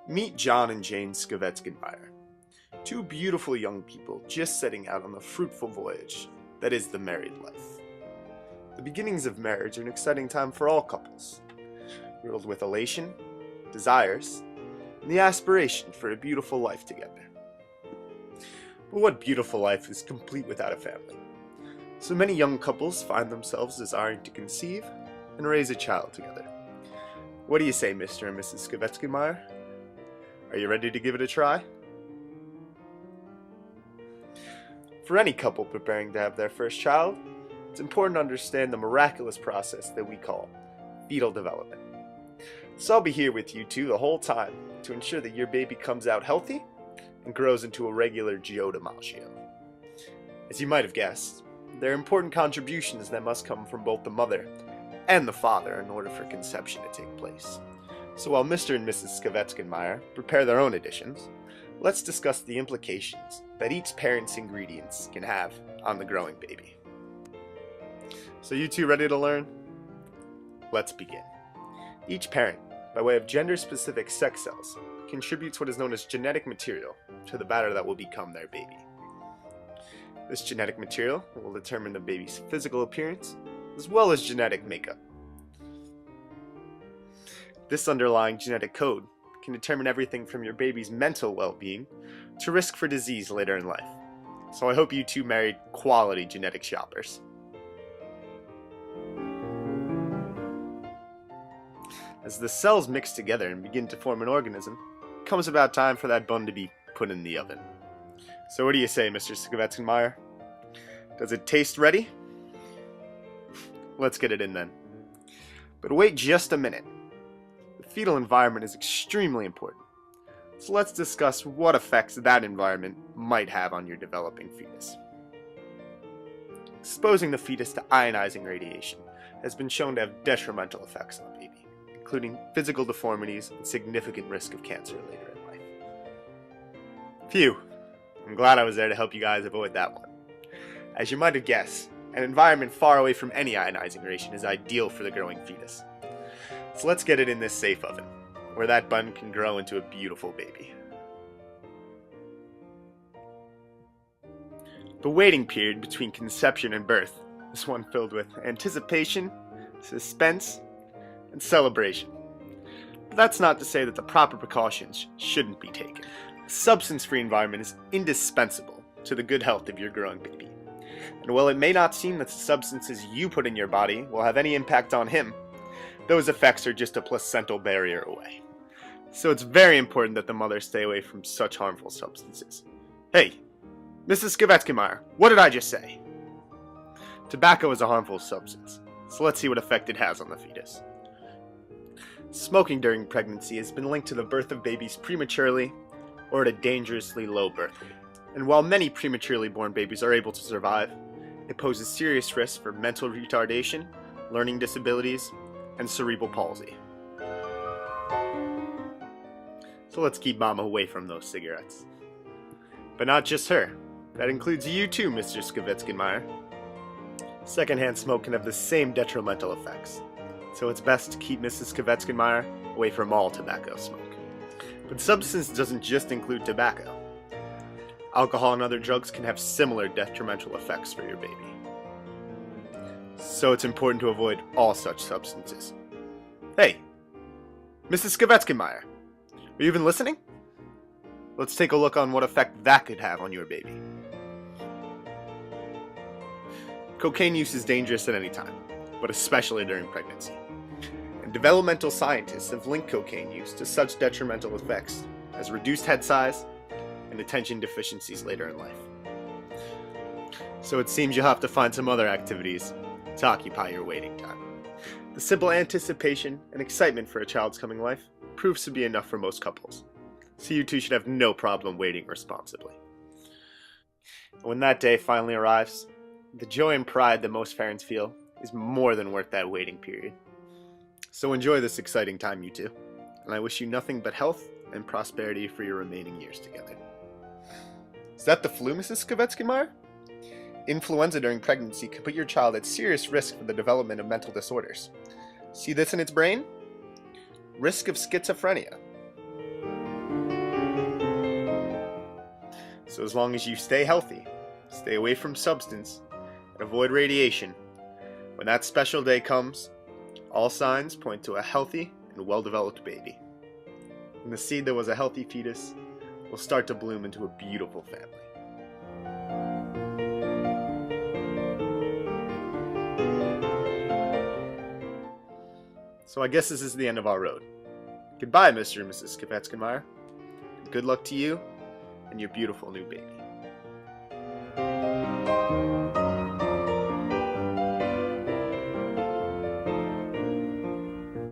Meet John and Jane Skavetskenmeyer, two beautiful young people just setting out on the fruitful voyage that is the married life. The beginnings of marriage are an exciting time for all couples, riddled with elation, desires, and the aspiration for a beautiful life together. But what beautiful life is complete without a family? So many young couples find themselves desiring to conceive and raise a child together. What do you say, Mr. and Mrs. Skavetskenmeyer? Are you ready to give it a try? For any couple preparing to have their first child, it's important to understand the miraculous process that we call fetal development. So I'll be here with you two the whole time to ensure that your baby comes out healthy and grows into a regular Gio DiMaggio. As you might have guessed, there are important contributions that must come from both the mother and the father in order for conception to take place. So while Mr. and Mrs. Skavetskenmeyer prepare their own additions, let's discuss the implications that each parent's ingredients can have on the growing baby. So you two ready to learn? Let's begin. Each parent, by way of gender-specific sex cells, contributes what is known as genetic material to the batter that will become their baby. This genetic material will determine the baby's physical appearance as well as genetic makeup. This underlying genetic code can determine everything from your baby's mental well-being to risk for disease later in life. So I hope you two married quality genetic shoppers. As the cells mix together and begin to form an organism, it comes about time for that bun to be put in the oven. So what do you say, Mr. Skavetskenmeyer? Does it taste ready? Let's get it in then. But wait just a minute. The fetal environment is extremely important. So let's discuss what effects that environment might have on your developing fetus. Exposing the fetus to ionizing radiation has been shown to have detrimental effects on the baby, including physical deformities and significant risk of cancer later in life. Phew, I'm glad I was there to help you guys avoid that one. As you might have guessed, an environment far away from any ionizing radiation is ideal for the growing fetus. So let's get it in this safe oven, where that bun can grow into a beautiful baby. The waiting period between conception and birth is one filled with anticipation, suspense, and celebration. But that's not to say that the proper precautions shouldn't be taken. A substance-free environment is indispensable to the good health of your growing baby. And while it may not seem that the substances you put in your body will have any impact on him, those effects are just a placental barrier away. So it's very important that the mother stay away from such harmful substances. Hey, Mrs. Skavetskenmeyer, what did I just say? Tobacco is a harmful substance, so let's see what effect it has on the fetus. Smoking during pregnancy has been linked to the birth of babies prematurely or at a dangerously low birth weight. And while many prematurely born babies are able to survive, it poses serious risks for mental retardation, learning disabilities, and cerebral palsy. So let's keep Mama away from those cigarettes. But not just her. That includes you too, Mr. Skavetskenmeyer. Secondhand smoke can have the same detrimental effects, so it's best to keep Mrs. Skavetskenmeyer away from all tobacco smoke. But substance doesn't just include tobacco. Alcohol and other drugs can have similar detrimental effects for your baby. So it's important to avoid all such substances. Hey, Mrs. Skavetskenmeyer, are you even listening? Let's take a look on what effect that could have on your baby. Cocaine use is dangerous at any time, but especially during pregnancy. And developmental scientists have linked cocaine use to such detrimental effects as reduced head size and attention deficiencies later in life. So it seems you'll have to find some other activities to occupy your waiting time. The simple anticipation and excitement for a child's coming life proves to be enough for most couples. So you two should have no problem waiting responsibly. When that day finally arrives, the joy and pride that most parents feel is more than worth that waiting period. So enjoy this exciting time, you two, and I wish you nothing but health and prosperity for your remaining years together. Is that the flu, Mrs. Skavetskenmeyer? Influenza during pregnancy could put your child at serious risk for the development of mental disorders. See this in its brain? Risk of schizophrenia. So as long as you stay healthy, stay away from substance, and avoid radiation, when that special day comes, all signs point to a healthy and well-developed baby. And the seed that was a healthy fetus will start to bloom into a beautiful family. So I guess this is the end of our road. Goodbye, Mr. and Mrs. Skivetskenmeyer. Good luck to you and your beautiful new baby.